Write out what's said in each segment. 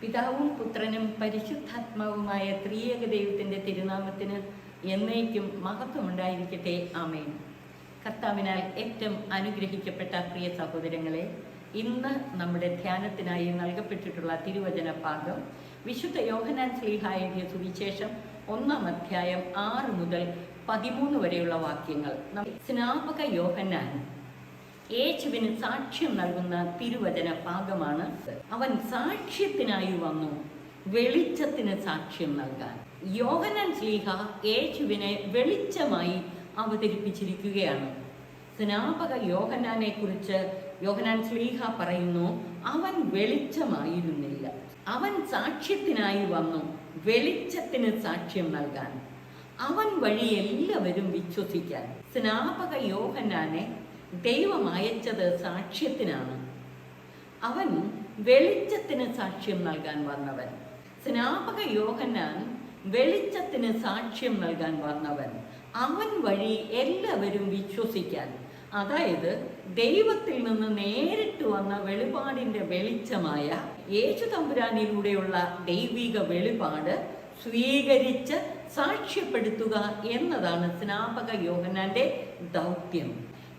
പിതാവും പുത്രനും പരിശുദ്ധാത്മാവുമായ ത്രിയേക ദൈവത്തിൻ്റെ തിരുനാമത്തിന് എന്നേക്കും മഹത്വമുണ്ടായിരിക്കട്ടെ. ആമേൻ. കർത്താവിനാൽ ഏറ്റവും അനുഗ്രഹിക്കപ്പെട്ട പ്രിയ സഹോദരങ്ങളെ, ഇന്ന് നമ്മുടെ ധ്യാനത്തിനായി നൽകപ്പെട്ടിട്ടുള്ള തിരുവചന ഭാഗം വിശുദ്ധ യോഹന്നാൻ ശ്ലീഹാ എഴുതിയ സുവിശേഷം 1-ാം അധ്യായം 6 മുതൽ 13 വരെയുള്ള വാക്യങ്ങൾ. സ്നാപക യോഹന്നാൻ യേശുവിന് സാക്ഷ്യം നൽകുന്ന തിരുവചന ഭാഗമാണ്. അവൻ സാക്ഷ്യത്തിനായി വന്നു, വെളിച്ചത്തിന് സാക്ഷ്യം നൽകാൻ. യോഹന്നാൻ ശ്ലീഹ യേശുവിനെ വെളിച്ചമായി അവതരിപ്പിച്ചിരിക്കുകയാണ്. സ്നാപക യോഹന്നാനെ കുറിച്ച് യോഹന്നാൻ ശ്ലീഹ പറയുന്നു, അവൻ വെളിച്ചമായിരുന്നില്ല, അവൻ സാക്ഷ്യത്തിനായി വന്നു, വെളിച്ചത്തിന് സാക്ഷ്യം നൽകാൻ, അവൻ വഴി എല്ലാവരും വിശ്വസിക്കാൻ. സ്നാപക യോഹന്നാനെ ദൈവം അയച്ചത് സാക്ഷ്യത്തിനാണ്. അവൻ വെളിച്ചത്തിന് സാക്ഷ്യം നൽകാൻ വന്നവൻ. സ്നാപക യോഹന്നാൻ വെളിച്ചത്തിന് സാക്ഷ്യം നൽകാൻ വന്നവൻ, അവൻ വഴി എല്ലാവരും വിശ്വസിക്കാൻ. അതായത് ദൈവത്തിൽ നിന്ന് നേരിട്ട് വന്ന വെളിപാടിൻ്റെ വെളിച്ചമായ യേശു തമ്പുരാനിലൂടെയുള്ള ദൈവിക വെളിപാട് സ്വീകരിച്ച് സാക്ഷ്യപ്പെടുത്തുക എന്നതാണ് സ്നാപക യോഹന്നാന്റെ ദൗത്യം.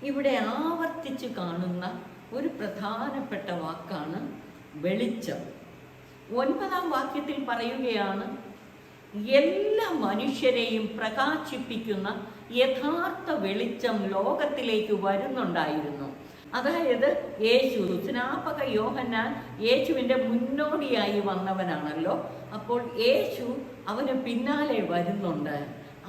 ഇവിടെ ആവർത്തിച്ച് കാണുന്ന ഒരു പ്രധാനപ്പെട്ട വാക്കാണ് വെളിച്ചം. 9-ാം വാക്യത്തിൽ പറയുകയാണ്, എല്ലാ മനുഷ്യരെയും പ്രകാശിപ്പിക്കുന്ന യഥാർത്ഥ വെളിച്ചം ലോകത്തിലേക്ക് വരുന്നുണ്ടായിരുന്നു. അതായത് യേശു, സ്നാപക യോഹന്നാൻ യേശുവിൻ്റെ മുന്നോടിയായി വന്നവനാണല്ലോ. അപ്പോൾ യേശു അവന് പിന്നാലെ വരുന്നുണ്ട്.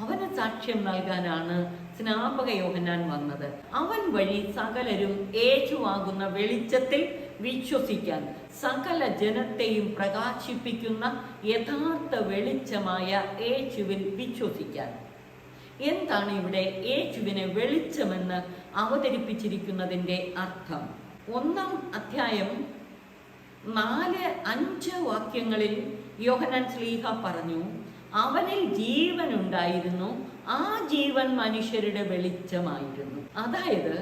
അവന് സാക്ഷ്യം നൽകാനാണ് സ്നാപക യോഹന്നാൻ വന്നത്. അവൻ വഴി സകലരും യേശുവാകുന്ന വെളിച്ചത്തിൽ വിശ്വസിക്കാൻ, സകല ജനത്തെയും പ്രകാശിപ്പിക്കുന്ന യഥാർത്ഥ വെളിച്ചമായ യേശുവിൽ വിശ്വസിക്കാൻ. എന്താണ് ഇവിടെ യേശുവിനെ വെളിച്ചമെന്ന് അവതരിപ്പിച്ചിരിക്കുന്നതിൻ്റെ അർത്ഥം? 1-ാം അധ്യായം 4-5 വാക്യങ്ങളിൽ യോഹന്നാൻ ശ്ലീഹ പറഞ്ഞു, അവനിൽ ജീവൻ ഉണ്ടായിരുന്നു, ആ ജീവൻ മനുഷ്യരുടെ വെളിച്ചമായിരുന്നു. അതായത്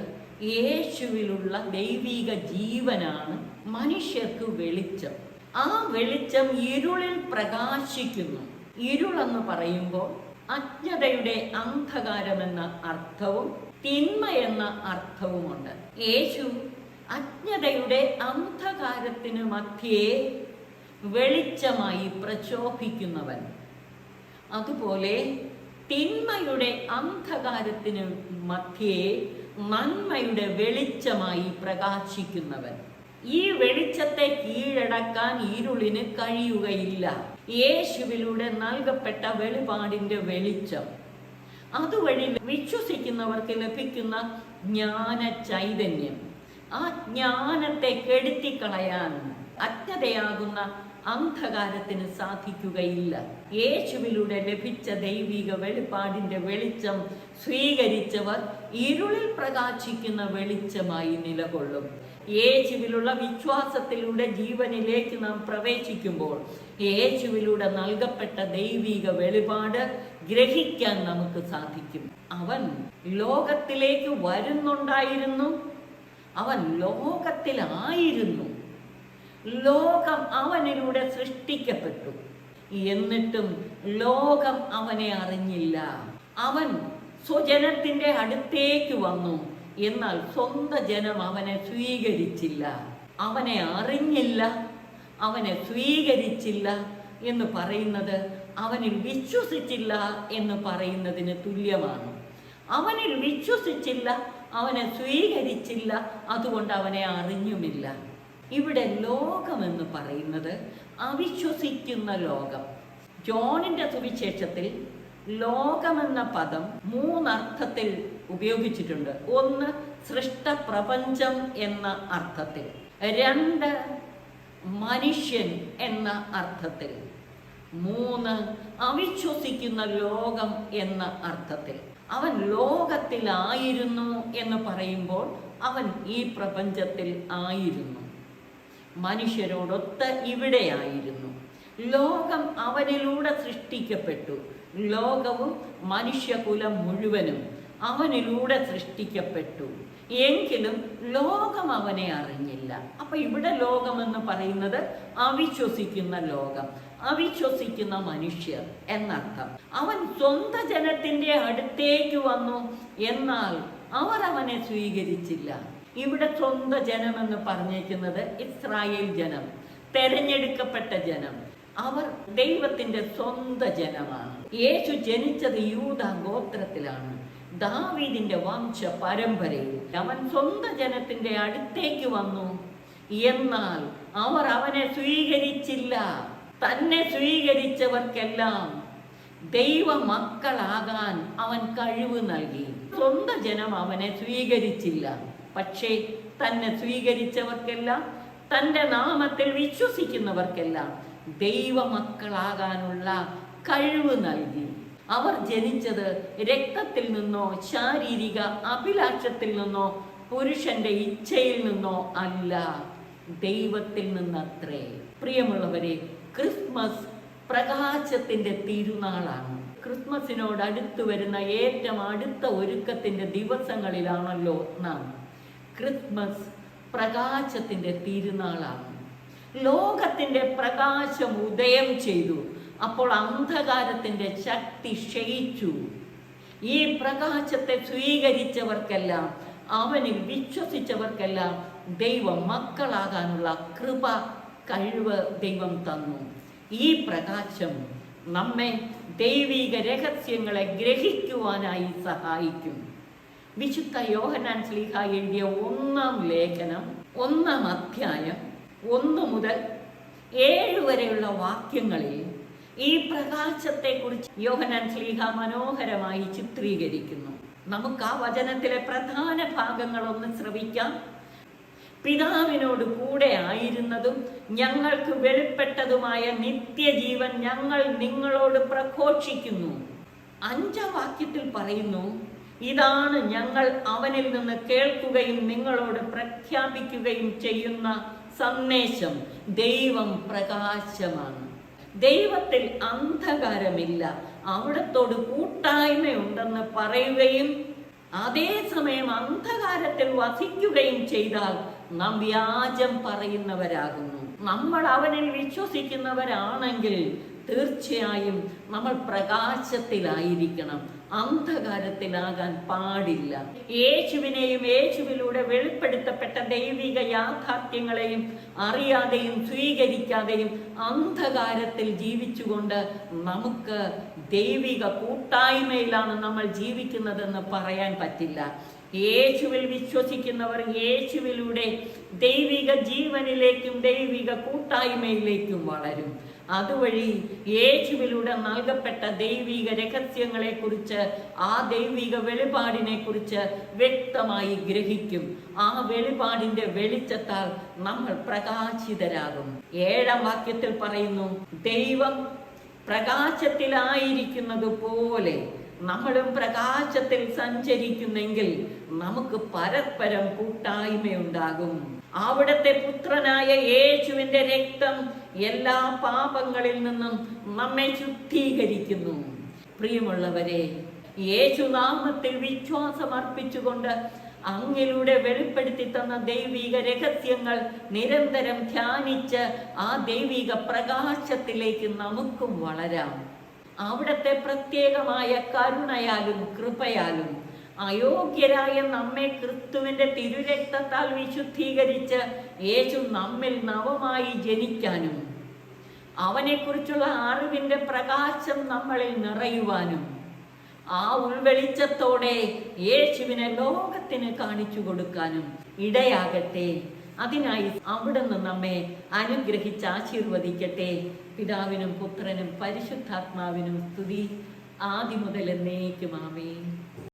യേശുവിലുള്ള ദൈവിക ജീവനാണ് മനുഷ്യർക്ക് വെളിച്ചം. ആ വെളിച്ചം ഇരുളിൽ പ്രകാശിക്കുന്നു. ഇരുളെന്ന് പറയുമ്പോൾ അജ്ഞതയുടെ അന്ധകാരമെന്ന അർത്ഥവും തിന്മ എന്ന അർത്ഥവുമുണ്ട്. യേശു അജ്ഞതയുടെ അന്ധകാരത്തിന് മധ്യേ വെളിച്ചമായി പ്രശോഭിക്കുന്നവൻ, അതുപോലെ തിന്മയുടെ അന്ധകാരത്തിന് മധ്യേ നന്മയുടെ വെളിച്ചമായി പ്രകാശിക്കുന്നവൻ. ഈ വെളിച്ചത്തെ കീഴടക്കാൻ ഇരുളിന് കഴിയുകയില്ല. യേശുവിലൂടെ നൽകപ്പെട്ട വെളിപാടിൻ്റെ വെളിച്ചം, അതുവഴി വിശ്വസിക്കുന്നവർക്ക് ലഭിക്കുന്ന ജ്ഞാന ചൈതന്യം, ആ ജ്ഞാനത്തെ കെടുത്തിക്കളയാൻ അജ്ഞതയാകുന്ന അന്ധകാരത്തിന് സാധിക്കുകയില്ല. യേശുവിലൂടെ ലഭിച്ച ദൈവിക വെളിപാടിൻ്റെ വെളിച്ചം സ്വീകരിച്ചവർ ഇരുളിൽ പ്രകാശിക്കുന്ന വെളിച്ചമായി നിലകൊള്ളും. യേശുവിലുള്ള വിശ്വാസത്തിലൂടെ ജീവനിലേക്ക് നാം പ്രവേശിക്കുമ്പോൾ യേശുവിലൂടെ നൽകപ്പെട്ട ദൈവിക വെളിപാട് ഗ്രഹിക്കാൻ നമുക്ക് സാധിക്കും. അവൻ ലോകത്തിലേക്ക് വരുന്നുണ്ടായിരുന്നു, അവൻ ലോകത്തിലായിരുന്നു, ലോകം അവനിലൂടെ സൃഷ്ടിക്കപ്പെട്ടു, എന്നിട്ടും ലോകം അവനെ അറിഞ്ഞില്ല. അവൻ സ്വജനത്തിൻ്റെ അടുത്തേക്ക് വന്നു, എന്നാൽ സ്വന്തം ജനം അവനെ സ്വീകരിച്ചില്ല. അവനെ അറിഞ്ഞില്ല, അവനെ സ്വീകരിച്ചില്ല എന്ന് പറയുന്നത് അവനിൽ വിശ്വസിച്ചില്ല എന്ന് പറയുന്നതിന് തുല്യമാണ്. അവനിൽ വിശ്വസിച്ചില്ല, അവനെ സ്വീകരിച്ചില്ല, അതുകൊണ്ട് അവനെ അറിഞ്ഞുമില്ല. ഇവിടെ ലോകമെന്ന് പറയുന്നത് അവിശ്വസിക്കുന്ന ലോകം. ജോണിൻ്റെ സുവിശേഷത്തിൽ ലോകമെന്ന പദം 3 അർത്ഥത്തിൽ ഉപയോഗിച്ചിട്ടുണ്ട്. 1 സൃഷ്ടപ്രപഞ്ചം എന്ന അർത്ഥത്തിൽ, 2 മനുഷ്യൻ എന്ന അർത്ഥത്തിൽ, 3 അവിശ്വസിക്കുന്ന ലോകം എന്ന അർത്ഥത്തിൽ. അവൻ ലോകത്തിലായിരുന്നു എന്ന് പറയുമ്പോൾ അവൻ ഈ പ്രപഞ്ചത്തിൽ ആയിരുന്നു, മനുഷ്യരോടൊത്ത് ഇവിടെയായിരുന്നു. ലോകം അവനിലൂടെ സൃഷ്ടിക്കപ്പെട്ടു. ലോകവും മനുഷ്യകുലം മുഴുവനും അവനിലൂടെ സൃഷ്ടിക്കപ്പെട്ടു. എങ്കിലും ലോകം അവനെ അറിഞ്ഞില്ല. അപ്പൊ ഇവിടെ ലോകമെന്ന് പറയുന്നത് അവിശ്വസിക്കുന്ന ലോകം, അവിശ്വസിക്കുന്ന മനുഷ്യർ എന്നർത്ഥം. അവൻ സ്വന്തം ജനത്തിന്റെ അടുത്തേക്ക് വന്നു, എന്നാൽ അവർ അവനെ സ്വീകരിച്ചില്ല. ഇവിടെ സ്വന്തം ജനമെന്ന് പറഞ്ഞേക്കുന്നത് ഇസ്രായേൽ ജനം, തെരഞ്ഞെടുക്കപ്പെട്ട ജനം. അവർ ദൈവത്തിന്റെ സ്വന്തം ജനമാണ്. യേശു ജനിച്ചത് യൂദ ഗോത്രത്തിലാണ്, ദാവീദിന്റെ വംശ പരമ്പരയിൽ. അവൻ സ്വന്തം ജനത്തിന്റെ അടുത്തേക്ക് വന്നു, എന്നാൽ അവർ അവനെ സ്വീകരിച്ചില്ല. തന്നെ സ്വീകരിച്ചവർക്കെല്ലാം ദൈവ മക്കളാകാൻ അവൻ കഴിവ് നൽകി. സ്വന്തം ജനം അവനെ സ്വീകരിച്ചില്ല, പക്ഷേ തന്നെ സ്വീകരിച്ചവർക്കെല്ലാം, തൻ്റെ നാമത്തിൽ വിശ്വസിക്കുന്നവർക്കെല്ലാം ദൈവമക്കളാകാനുള്ള കഴിവ് നൽകി. അവർ ജനിച്ചത് രക്തത്തിൽ നിന്നോ ശാരീരിക അഭിലാഷത്തിൽ നിന്നോ പുരുഷന്റെ ഇച്ഛയിൽ നിന്നോ അല്ല, ദൈവത്തിൽ നിന്നത്രേ. പ്രിയമുള്ളവരെ, ക്രിസ്മസ് പ്രകാശത്തിന്റെ തിരുനാളാണ്. ക്രിസ്മസിനോട് അടുത്തു വരുന്ന ഏറ്റവും അടുത്ത ഒരുക്കത്തിന്റെ ദിവസങ്ങളിലാണല്ലോ നാം. ക്രിസ്മസ് പ്രകാശത്തിന്റെ തിരുനാളാണ്. ലോകത്തിന്റെ പ്രകാശം ഉദയം ചെയ്തു, അപ്പോൾ അന്ധകാരത്തിന്റെ ശക്തി ക്ഷയിച്ചു. ഈ പ്രകാശത്തെ സ്വീകരിച്ചവർക്കെല്ലാം, അവനിൽ വിശ്വസിച്ചവർക്കെല്ലാം ദൈവം മക്കളാകാനുള്ള കൃപ, കഴിവ് ദൈവം തന്നു. ഈ പ്രകാശം നമ്മെ ദൈവിക രഹസ്യങ്ങളെ ഗ്രഹിക്കുവാനായി സഹായിക്കും. വിശുദ്ധ യോഹന്നാൻ ശ്ലീഹ എഴുതിയ 1-ാം ലേഖനം 1-ാം അധ്യായം 1 മുതൽ 7 വരെയുള്ള വാക്യങ്ങളിൽ ഈ പ്രകാശത്തെക്കുറിച്ച് യോഹന്നാൻ ശ്ലീഹ മനോഹരമായി ചിത്രീകരിക്കുന്നു. നമുക്ക് ആ വചനത്തിലെ പ്രധാന ഭാഗങ്ങളൊന്ന് ശ്രവിക്കാം. പിതാവിനോട് കൂടെ ആയിരുന്നതും ഞങ്ങൾക്ക് വെളിപ്പെട്ടതുമായ നിത്യജീവൻ ഞങ്ങൾ നിങ്ങളോട് പ്രഘോഷിക്കുന്നു. 5-ാം വാക്യത്തിൽ പറയുന്നു, ഇതാണ് ഞങ്ങൾ അവനിൽ നിന്ന് കേൾക്കുകയും നിങ്ങളോട് പ്രഖ്യാപിക്കുകയും ചെയ്യുന്ന സന്ദേശം. ദൈവം പ്രകാശമാണ്. ദൈവത്തിൽ അന്ധകാരമില്ല, അവിടത്തോട് കൂട്ടായ്മയുണ്ടെന്ന് പറയുകയും അതേസമയം അന്ധകാരത്തിൽ വസിക്കുകയും ചെയ്താൽ നാം വ്യാജം പറയുന്നവരാകുന്നു. നമ്മൾ അവനിൽ വിശ്വസിക്കുന്നവരാണെങ്കിൽ തീർച്ചയായും നമ്മൾ പ്രകാശത്തിലായിരിക്കണം, അന്ധകാരത്തിലാകാൻ പാടില്ല. യേശുവിനെയും യേശുവിലൂടെ വെളിപ്പെടുത്തപ്പെട്ട ദൈവിക യാഥാർത്ഥ്യങ്ങളെയും അറിയാതെയും സ്വീകരിക്കാതെയും അന്ധകാരത്തിൽ ജീവിച്ചുകൊണ്ട് നമുക്ക് ദൈവിക കൂട്ടായ്മയിലാണ് നമ്മൾ ജീവിക്കുന്നതെന്ന് പറയാൻ പറ്റില്ല. യേശുവിൽ വിശ്വസിക്കുന്നവർ യേശുവിലൂടെ ദൈവിക ജീവനിലേക്കും ദൈവിക കൂട്ടായ്മയിലേക്കും വളരും. അതുവഴി യേശുവിലൂടെ നൽകപ്പെട്ട ദൈവിക രഹസ്യങ്ങളെ കുറിച്ച്, ആ ദൈവിക വെളിപാടിനെ കുറിച്ച് വ്യക്തമായി ഗ്രഹിക്കും. ആ വെളിപാടിന്റെ വെളിച്ചത്താൽ നമ്മൾ പ്രകാശിതരാകും. 7-ാം വാക്യത്തിൽ പറയുന്നു, ദൈവം പ്രകാശത്തിലായിരിക്കുന്നത് പോലെ നമ്മളും പ്രകാശത്തിൽ സഞ്ചരിക്കുന്നെങ്കിൽ നമുക്ക് പരസ്പരം കൂട്ടായ്മയുണ്ടാകും. അവിടുത്തെ പുത്രനായ യേശുവിന്റെ രക്തം എല്ലാ പാപങ്ങളിൽ നിന്നും നമ്മെ ശുദ്ധീകരിക്കുന്നു. പ്രിയമുള്ളവരെ, യേശുനാമത്തിൽ വിശ്വാസമർപ്പിച്ചുകൊണ്ട് അങ്ങിലൂടെ വെളിപ്പെടുത്തി തന്ന ദൈവിക രഹസ്യങ്ങൾ നിരന്തരം ധ്യാനിച്ച് ആ ദൈവിക പ്രകാശത്തിലേക്ക് നമുക്കും വളരാം. അവിടുത്തെ പ്രത്യേകമായ കരുണയാലും കൃപയാലും അയോഗ്യരായ നമ്മെ ക്രിസ്തുവിന്റെ തിരുരക്തത്താൽ വിശുദ്ധീകരിച്ച് യേശു നമ്മിൽ നവമായി ജനിക്കാനും അവനെക്കുറിച്ചുള്ള അറിവിന്റെ പ്രകാശം നമ്മളിൽ നിറയുവാനും ആ ഉൾവെളിച്ചത്തോടെ യേശുവിനെ ലോകത്തിന് കാണിച്ചു കൊടുക്കാനും ഇടയാകട്ടെ. അതിനായി അവിടുന്ന് നമ്മെ അനുഗ്രഹിച്ച് ആശീർവദിക്കട്ടെ. പിതാവിനും പുത്രനും പരിശുദ്ധാത്മാവിനും സ്തുതി, ആദിമുതൽ എന്നേക്കും ആമേൻ.